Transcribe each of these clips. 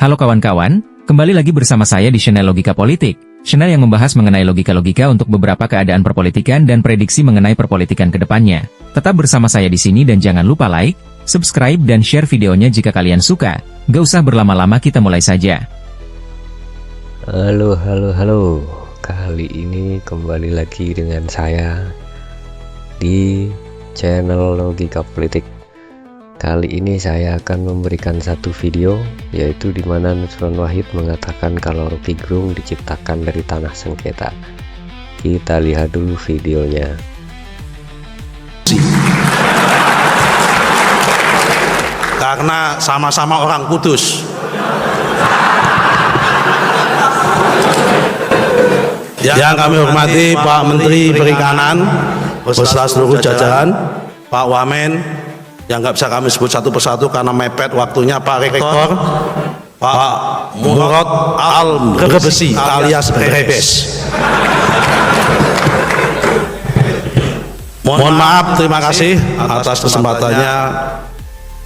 Halo kawan-kawan, kembali lagi bersama saya di channel Logika Politik, channel yang membahas mengenai logika-logika untuk beberapa keadaan perpolitikan dan prediksi mengenai perpolitikan ke depannya. Tetap bersama saya di sini dan jangan lupa like, subscribe dan share videonya jika kalian suka. Gak usah berlama-lama, kita mulai saja. Halo. Kali ini kembali lagi dengan saya di channel Logika Politik. Kali ini saya akan memberikan satu video, yaitu di mana Nusron Wahid mengatakan kalau Rocky Gerung diciptakan dari tanah sengketa. Kita lihat dulu videonya. Karena sama-sama orang Kudus. Yang kami hormati Pak Menteri Perikanan beserta seluruh jajaran, Pak Wamen, yang nggak bisa kami sebut satu persatu karena mepet waktunya, Pak Rektor, Pak Murad Al-Brebesi alias Brebes. Mohon maaf, terima kasih atas kesempatannya.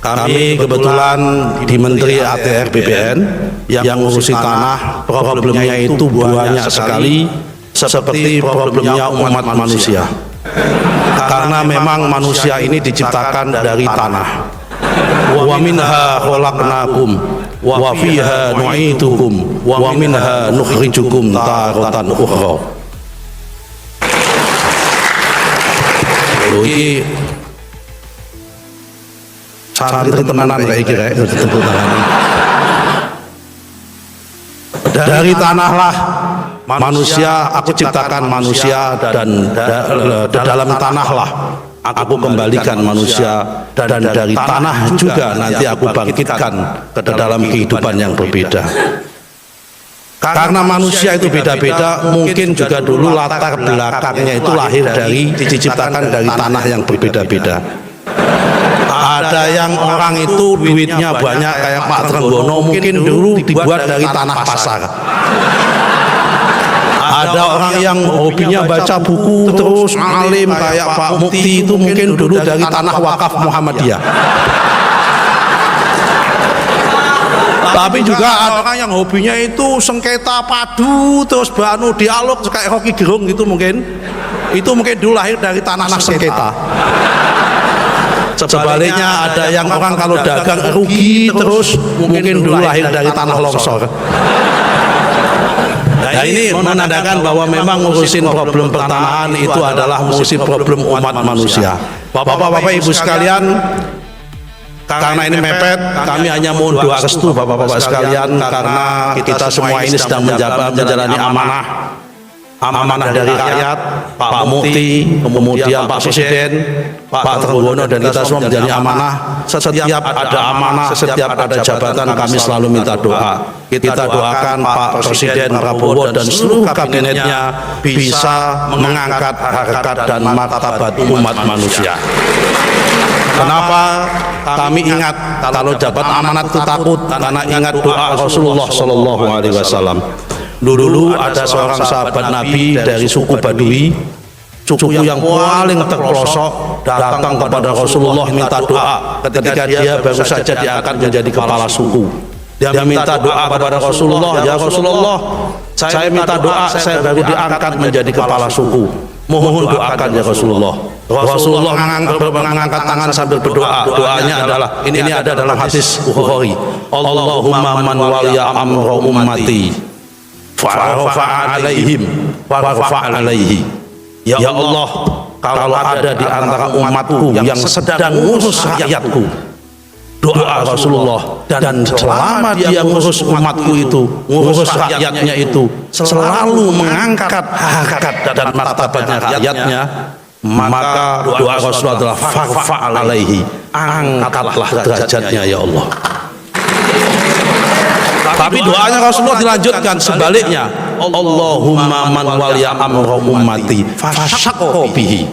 Kami kebetulan di Menteri ATR BPN yang ngurusi tanah, problemnya itu banyak sekali, seperti problemnya umat manusia. Karena memang manusia ini diciptakan dari tanah. Wa minha khalaqnakum wa fiha nu'idukum wa minha nukhrijukum taratan ukhra. Iki santri tenanan kayak kira tepuk tangan. Dari tanahlah manusia, aku ciptakan manusia, dan dalam tanahlah aku kembalikan manusia, dan dari tanah juga nanti aku bangkitkan ke dalam kehidupan yang berbeda. Karena manusia itu beda-beda, mungkin juga dulu latar belakangnya itu lahir dari, diciptakan dari tanah yang berbeda-beda. Ada yang orang itu duitnya banyak kayak Pak Trenggono, mungkin dulu dibuat dari tanah pasar. Ada orang yang hobinya baca buku terus alim kayak Pak Mukti, itu mungkin dulu dari tanah wakaf Muhammadiyah. Tapi juga ada orang yang hobinya itu sengketa padu terus banu dialog kayak Rocky Gerung gitu, mungkin itu mungkin dulu lahir dari tanah sengketa. Sebaliknya ada yang orang kalau dagang rugi terus mungkin dulu lahir dari tanah longsor. Nah, ini menandakan bahwa memang ngurusin problem pertanahan itu adalah ngurusin problem umat manusia. Bapak-bapak, ibu sekalian, karena ini mepet, kami hanya mohon doa restu bapak-bapak sekalian, karena kita semua ini sedang menjalani amanah dari rakyat, Pak Mukti, kemudian Pak Presiden, Pak Trenggono, dan kita semua menjadi amanah. Setiap ada amanah, setiap ada jabatan, kami selalu minta doa. Kita doakan Pak Presiden Prabowo dan seluruh kabinetnya bisa mengangkat harkat dan martabat umat manusia. Kenapa kami ingat kalau dapat amanat itu takut? Karena ingat doa Rasulullah Shallallahu Alaihi Wasallam. Dulu ada seorang sahabat Nabi dari suku Badui, suku yang paling terpelosok, datang kepada Rasulullah minta doa. Ketika dia baru saja dia akan menjadi kepala suku, dia minta doa kepada Rasulullah, ya Rasulullah, saya minta doa, saya baru diangkat menjadi kepala suku, mohon doakan ya Rasulullah. Rasulullah mengangkat tangan sambil berdoa. Doanya adalah ini ada dalam hadis Bukhari, Allahumma man waliya amra ummati fa'rafa alaihim fa'rafa alaihi. Ya Allah, kalau ada di antara umatku yang sedang ngurus rakyatku, doa Rasulullah, dan selama dia ngurus umatku itu, ngurus rakyatnya itu, selalu mengangkat harkat dan martabatnya rakyatnya, maka doa Rasulullah adalah farfa alaihi, angkatlah derajatnya ya Allah. Tapi doanya Rasulullah dilanjutkan sebaliknya, Allahumma man waliya amra ummati fasyaqqa bihi.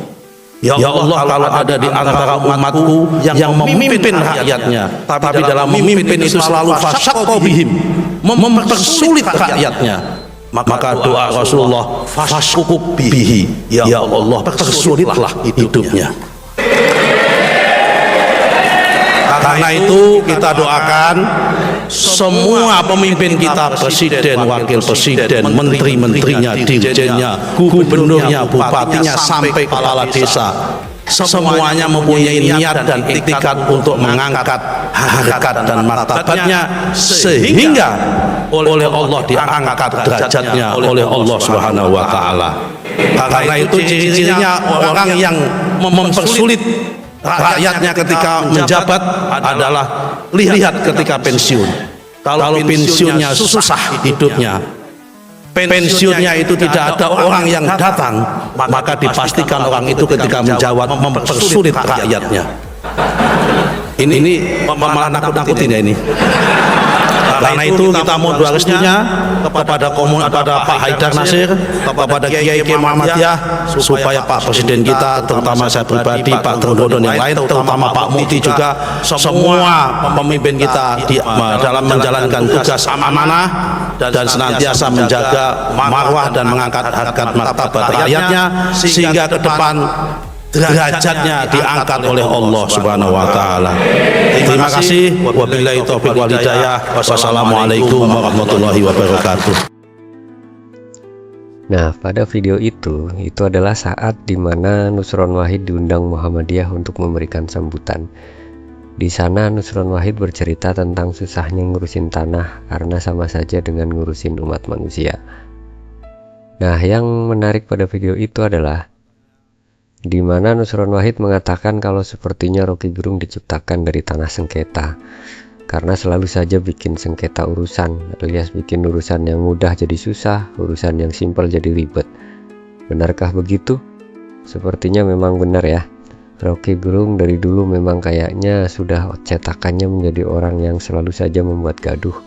Ya Allah, kalau ada di antara umatku yang memimpin rakyatnya, tapi dalam memimpin itu selalu fasyaqqa bihim, mempersulit rakyatnya, maka doa Rasulullah fasyaqqa bihi, ya Allah, persulitlah hidupnya. Karena itu kita doakan semua pemimpin kita, presiden, wakil presiden, menteri-menterinya, dirjennya, gubernurnya, bupatinya, sampai kepala desa, semuanya mempunyai niat dan iktikat untuk mengangkat harkat dan martabatnya, sehingga oleh Allah diangkat derajatnya oleh Allah Subhanahu wa taala. Karena itu ciri-cirinya orang yang mempersulit rakyatnya ketika menjabat adalah lihat ketika pensiun. Kalau pensiunnya susah hidupnya, pensiunnya itu tidak ada orang yang datang, maka dipastikan orang itu ketika menjawab mempersulit rakyatnya. Ini malah nakut-nakutin ya ini. Karena itu kita mohon doa restunya kepada Pak Haidar Nasir, kepada Kiai Muhammadiyah, supaya Pak Presiden kita, terutama saya pribadi, Pak Trenggono yang lain, terutama Pak Mukti juga, semua pemimpin kita dalam menjalankan tugas amanah dan senantiasa menjaga marwah dan mengangkat harkat martabat rakyatnya, sehingga ke depan derajatnya diangkat oleh Allah Subhanahu wa taala. Terima kasih. Wabillahi taufiq wal hidayah. Wassalamualaikum warahmatullahi wabarakatuh. Nah, pada video itu adalah saat dimana Nusron Wahid diundang Muhammadiyah untuk memberikan sambutan. Di sana Nusron Wahid bercerita tentang susahnya ngurusin tanah karena sama saja dengan ngurusin umat manusia. Nah, yang menarik pada video itu adalah di mana Nusron Wahid mengatakan kalau sepertinya Rocky Gerung diciptakan dari tanah sengketa, karena selalu saja bikin sengketa urusan, alias bikin urusan yang mudah jadi susah, urusan yang simpel jadi ribet. Benarkah begitu? Sepertinya memang benar ya. Rocky Gerung dari dulu memang kayaknya sudah cetakannya menjadi orang yang selalu saja membuat gaduh.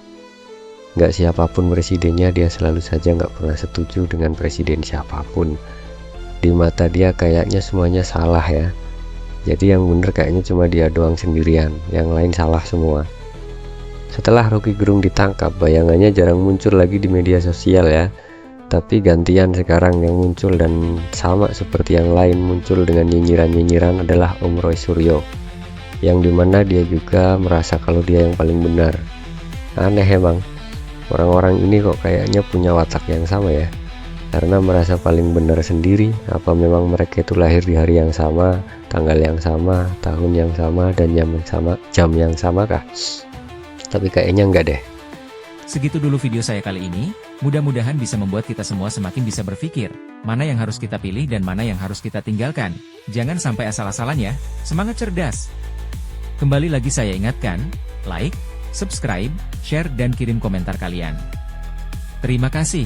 Nggak siapapun presidennya, dia selalu saja nggak pernah setuju dengan presiden siapapun. Di mata dia kayaknya semuanya salah ya. Jadi yang bener kayaknya cuma dia doang sendirian, yang lain salah semua. Setelah Rocky Gerung ditangkap, bayangannya jarang muncul lagi di media sosial ya. Tapi gantian sekarang yang muncul dan sama seperti yang lain muncul dengan nyinyiran-nyinyiran adalah Om Roy Suryo, yang dimana dia juga merasa kalau dia yang paling benar. Aneh emang, orang-orang ini kok kayaknya punya watak yang sama ya. Karena merasa paling benar sendiri. Apa memang mereka itu lahir di hari yang sama, tanggal yang sama, tahun yang sama, dan jam yang sama kah? Tapi kayaknya enggak deh. Segitu dulu video saya kali ini, mudah-mudahan bisa membuat kita semua semakin bisa berpikir, mana yang harus kita pilih dan mana yang harus kita tinggalkan. Jangan sampai asal-asalan ya, semangat cerdas. Kembali lagi saya ingatkan, like, subscribe, share dan kirim komentar kalian. Terima kasih.